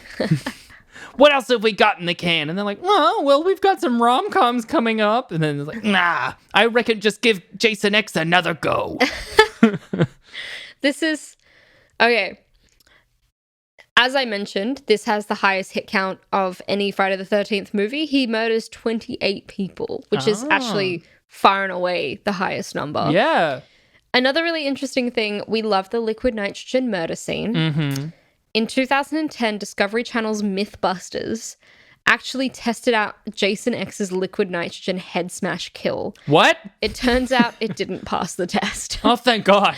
What else have we got in the can? And they're like, oh, well, we've got some rom-coms coming up. And then it's like, nah, I reckon just give Jason X another go. This is, okay. As I mentioned, this has the highest hit count of any Friday the 13th movie. He murders 28 people, which is actually far and away the highest number. Yeah. Another really interesting thing, we love the liquid nitrogen murder scene. Mm-hmm. In 2010, Discovery Channel's Mythbusters actually tested out Jason X's liquid nitrogen head smash kill. What? It turns out it didn't pass the test. Oh, thank God.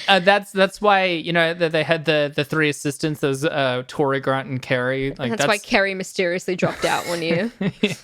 That's why, you know, they had the three assistants, those Tori, Grant, and Kerry. Like, that's why Kerry mysteriously dropped out one year.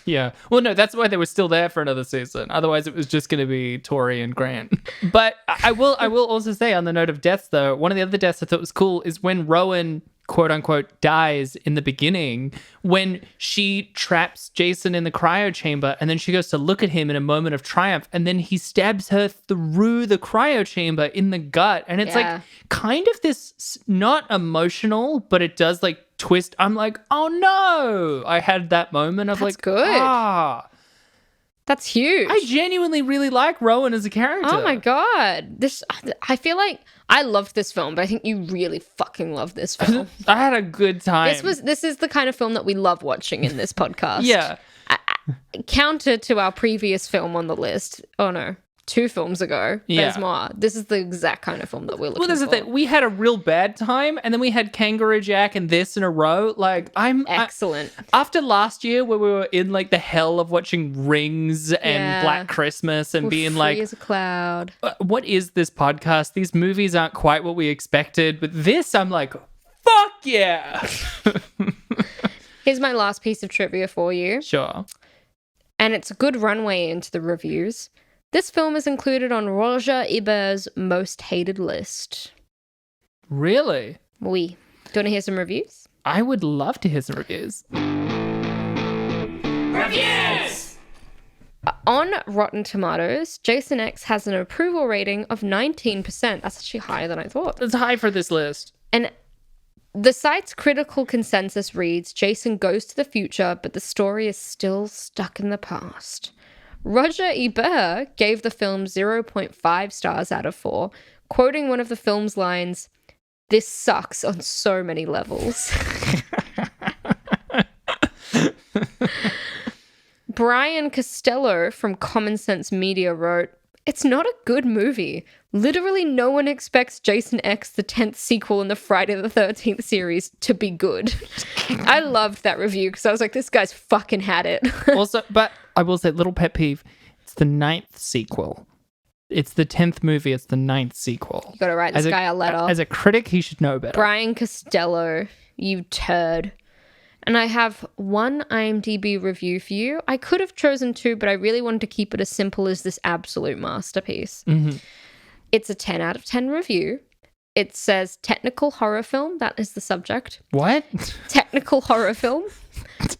Yeah. Well, no, that's why they were still there for another season. Otherwise, it was just going to be Tori and Grant. But I will also say, on the note of deaths, though, one of the other deaths I thought was cool is when Rowan, quote unquote, dies in the beginning, when she traps Jason in the cryo chamber and then she goes to look at him in a moment of triumph and then he stabs her through the cryo chamber in the gut. And it's like kind of this not emotional, but it does like twist. I'm like, oh no. I had that moment of That's like, good. That's huge. I genuinely really like Rowan as a character. Oh my God. I feel like I loved this film, but I think you really fucking love this film. I had a good time. This is the kind of film that we love watching in this podcast. Yeah. Counter to our previous film on the list. Oh no. 2 films ago. There's more. This is the exact kind of film that we're looking for. Well, there's the thing. We had a real bad time, and then we had Kangaroo Jack and this in a row. Like, excellent. After last year, where we were in like the hell of watching Rings and Black Christmas and being free like, as a cloud. What is this podcast? These movies aren't quite what we expected. But this, I'm like, fuck yeah. Here's my last piece of trivia for you. Sure. And it's a good runway into the reviews. This film is included on Roger Ebert's most hated list. Really? Oui. Do you want to hear some reviews? I would love to hear some reviews. Reviews! On Rotten Tomatoes, Jason X has an approval rating of 19%. That's actually higher than I thought. It's high for this list. And the site's critical consensus reads, Jason goes to the future, but the story is still stuck in the past. Roger Ebert gave the film 0.5 stars out of 4, quoting one of the film's lines, "This sucks on so many levels." Brian Costello from Common Sense Media wrote, "It's not a good movie. Literally no one expects Jason X, the 10th sequel in the Friday the 13th series, to be good." I loved that review because I was like, this guy's fucking had it. Also, but I will say, little pet peeve, it's the 9th sequel. It's the 10th movie, it's the 9th sequel. You gotta write this guy a letter. As a critic, he should know better. Brian Costello, you turd. And I have one IMDb review for you. I could have chosen 2, but I really wanted to keep it as simple as this absolute masterpiece. Mm-hmm. It's a 10 out of 10 review. It says technical horror film. That is the subject. What? Technical horror film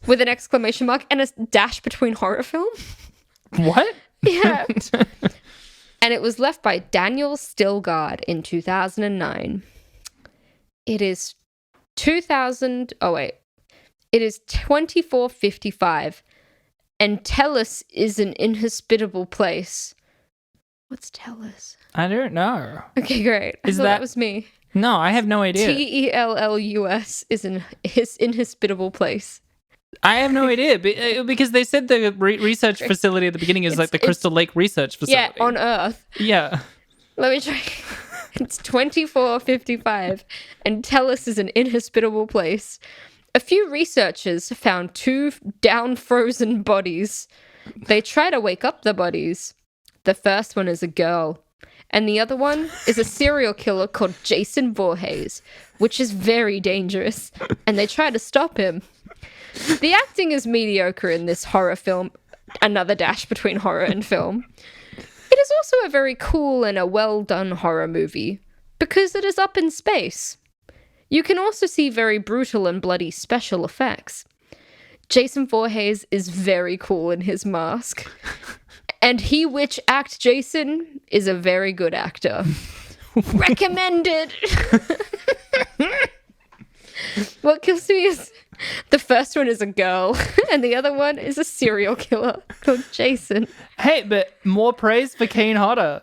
with an exclamation mark and a dash between horror film. What? Yeah. And it was left by Daniel Stilgard in 2009. It is 24:55 and Tellus is an inhospitable place. What's Tellus? I don't know. Okay, great. I thought that was me. No, I have no idea. TELLUS is an inhospitable place. I have no idea because they said the research facility at the beginning is like the Crystal Lake Research Facility. Yeah, on Earth. Yeah. Let me try. It's 24:55 and Tellus is an inhospitable place. A few researchers found 2 down-frozen bodies. They try to wake up the bodies. The first one is a girl, and the other one is a serial killer called Jason Voorhees, which is very dangerous, and they try to stop him. The acting is mediocre in this horror film, another dash between horror and film. It is also a very cool and a well-done horror movie, because it is up in space. You can also see very brutal and bloody special effects. Jason Voorhees is very cool in his mask. And he which act Jason is a very good actor. Recommended! What kills me is the first one is a girl and the other one is a serial killer called Jason. Hey, but more praise for Kane Hodder.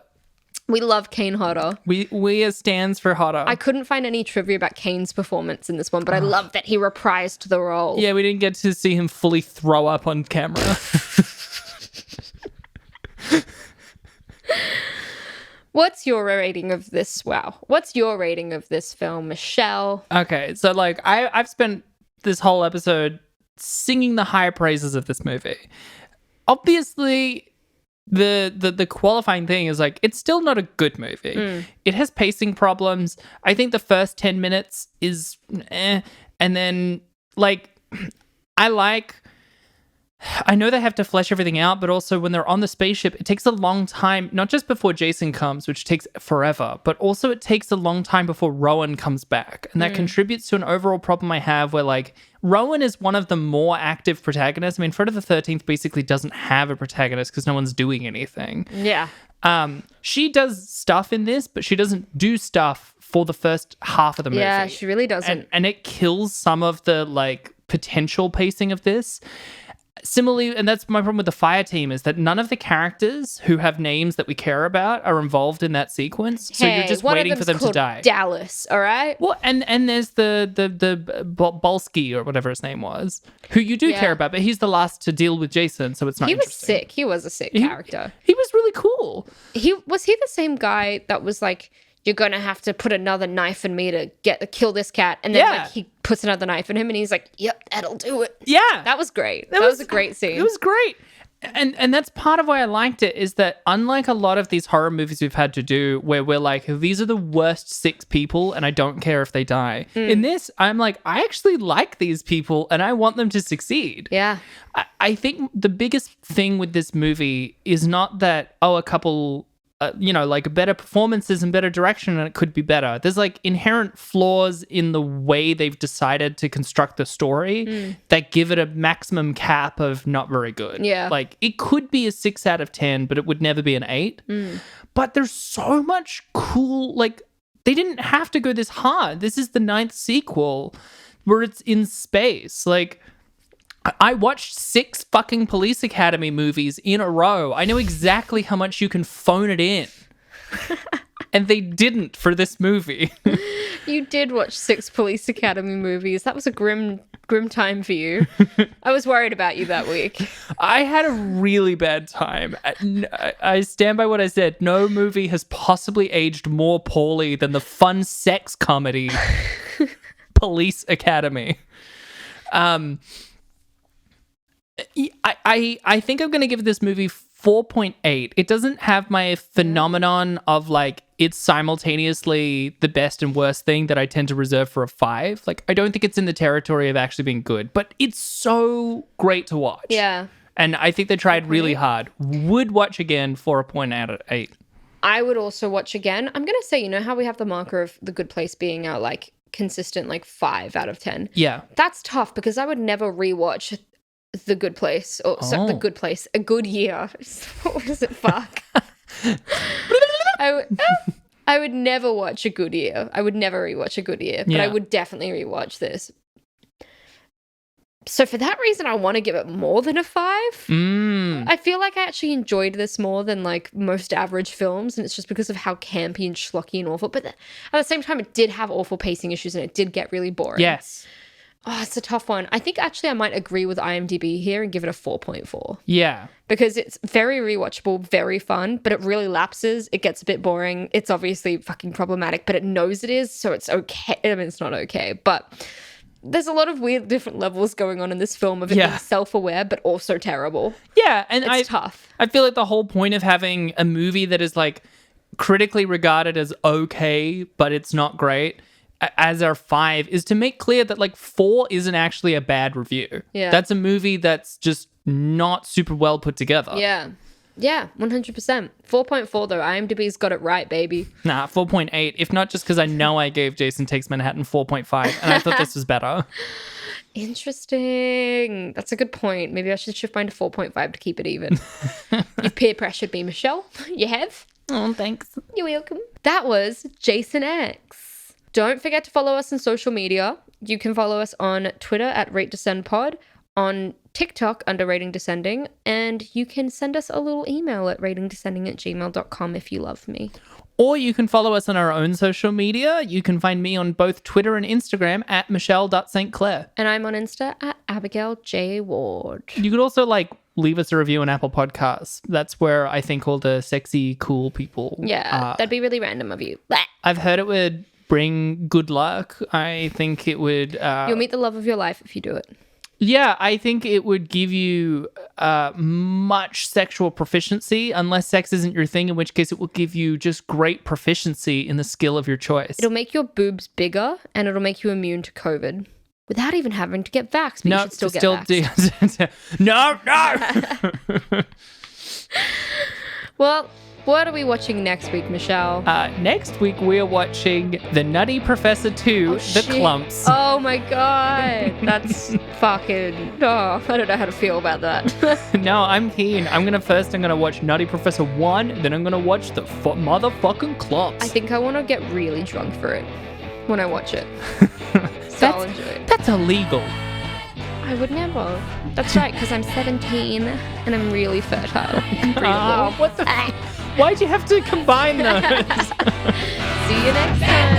We love Kane Hodder. We as stands for Hodder. I couldn't find any trivia about Kane's performance in this one, but I love that he reprised the role. Yeah, we didn't get to see him fully throw up on camera. What's your rating of this? Wow. What's your rating of this film, Michelle? Okay, so like I've spent this whole episode singing the high praises of this movie. Obviously, the qualifying thing is like it's still not a good movie. It has pacing problems. I think the first 10 minutes is and then like I know they have to flesh everything out, but also when they're on the spaceship, it takes a long time, not just before Jason comes, which takes forever, but also it takes a long time before Rowan comes back. And that contributes to an overall problem I have where, like, Rowan is one of the more active protagonists. I mean, Friday the 13th basically doesn't have a protagonist because no one's doing anything. Yeah. She does stuff in this, but she doesn't do stuff for the first half of the movie. Yeah, she really doesn't. And it kills some of the, like, potential pacing of this. Similarly, and that's my problem with the fire team, is that none of the characters who have names that we care about are involved in that sequence. So you're just waiting for them to die. Dallas, all right? Well, and there's the Bolsky or whatever his name was, who you do care about, but he's the last to deal with Jason, so it's not He was interesting. sick. He was a sick character. He was really cool. Was he the same guy that was like, you're going to have to put another knife in me to kill this cat? And then like he puts another knife in him and he's like, yep, that'll do it. Yeah. That was great. That was a great scene. It was great. And that's part of why I liked it, is that unlike a lot of these horror movies we've had to do where we're like, these are the worst 6 people and I don't care if they die. In this, I'm like, I actually like these people and I want them to succeed. Yeah. I think the biggest thing with this movie is not that, a couple... like better performances and better direction, and it could be better. There's like inherent flaws in the way they've decided to construct the story that give it a maximum cap of not very good. Yeah. Like it could be a 6 out of 10, but it would never be an 8. But there's so much cool, like they didn't have to go this hard. This is the 9th sequel where it's in space. Like, I watched 6 fucking Police Academy movies in a row. I know exactly how much you can phone it in. And they didn't for this movie. You did watch 6 Police Academy movies. That was a grim time for you. I was worried about you that week. I had a really bad time. I stand by what I said. No movie has possibly aged more poorly than the fun sex comedy Police Academy. I think I'm going to give this movie 4.8. It doesn't have my phenomenon of like it's simultaneously the best and worst thing that I tend to reserve for a 5. Like I don't think it's in the territory of actually being good, but it's so great to watch. Yeah. And I think they tried really hard. Would watch again for a 0.8. I would also watch again. I'm going to say, you know how we have the marker of The Good Place being our like consistent like 5 out of 10? Yeah. That's tough because I would never rewatch The Good Place, or sorry, The Good Place, A Good Year. What was it? Fuck. I would never watch A Good Year. I would never rewatch A Good Year, but I would definitely rewatch this. So for that reason, I want to give it more than a 5. I feel like I actually enjoyed this more than like most average films, and it's just because of how campy and schlocky and awful. But at the same time, it did have awful pacing issues, and it did get really boring. Yes. Oh, it's a tough one. I think actually I might agree with IMDb here and give it a 4.4. Yeah. Because it's very rewatchable, very fun, but it really lapses. It gets a bit boring. It's obviously fucking problematic, but it knows it is, so it's okay. I mean, it's not okay, but there's a lot of weird different levels going on in this film of it being self-aware, but also terrible. Yeah, and it's tough. I feel like the whole point of having a movie that is like critically regarded as okay, but it's not great, as our 5 is to make clear that like 4 isn't actually a bad review. Yeah. That's a movie that's just not super well put together. Yeah. Yeah, 100%. 4.4 though. IMDb's got it right, baby. Nah, 4.8. If not just because I know I gave Jason Takes Manhattan 4.5 and I thought this was better. Interesting. That's a good point. Maybe I should find a 4.5 to keep it even. You've peer pressured me, Michelle. You have. Oh, thanks. You're welcome. That was Jason X. Don't forget to follow us on social media. You can follow us on Twitter at RateDescendPod, on TikTok under Rating Descending, and you can send us a little email at ratingdescending@gmail.com if you love me. Or you can follow us on our own social media. You can find me on both Twitter and Instagram at Michelle.St. Clair. And I'm on Insta at Abigail J. Ward. You could also like leave us a review on Apple Podcasts. That's where I think all the sexy, cool people are. That'd be really random of you. Blah. I've heard it would bring good luck. I think it would... You'll meet the love of your life if you do it. Yeah, I think it would give you much sexual proficiency, unless sex isn't your thing, in which case it will give you just great proficiency in the skill of your choice. It'll make your boobs bigger, and it'll make you immune to COVID without even having to get vaxxed. But you should still get vaxxed. No. Well, what are we watching next week, Michelle? Next week, we're watching The Nutty Professor 2, The Clumps. Oh my god. That's fucking... Oh, I don't know how to feel about that. No, I'm keen. I'm going to watch Nutty Professor 1, then I'm going to watch the motherfucking Clumps. I think I want to get really drunk for it when I watch it. So I'll enjoy it. That's illegal. I would never. That's right, because I'm 17 and I'm really fertile. What the... Why'd you have to combine those? See you next time.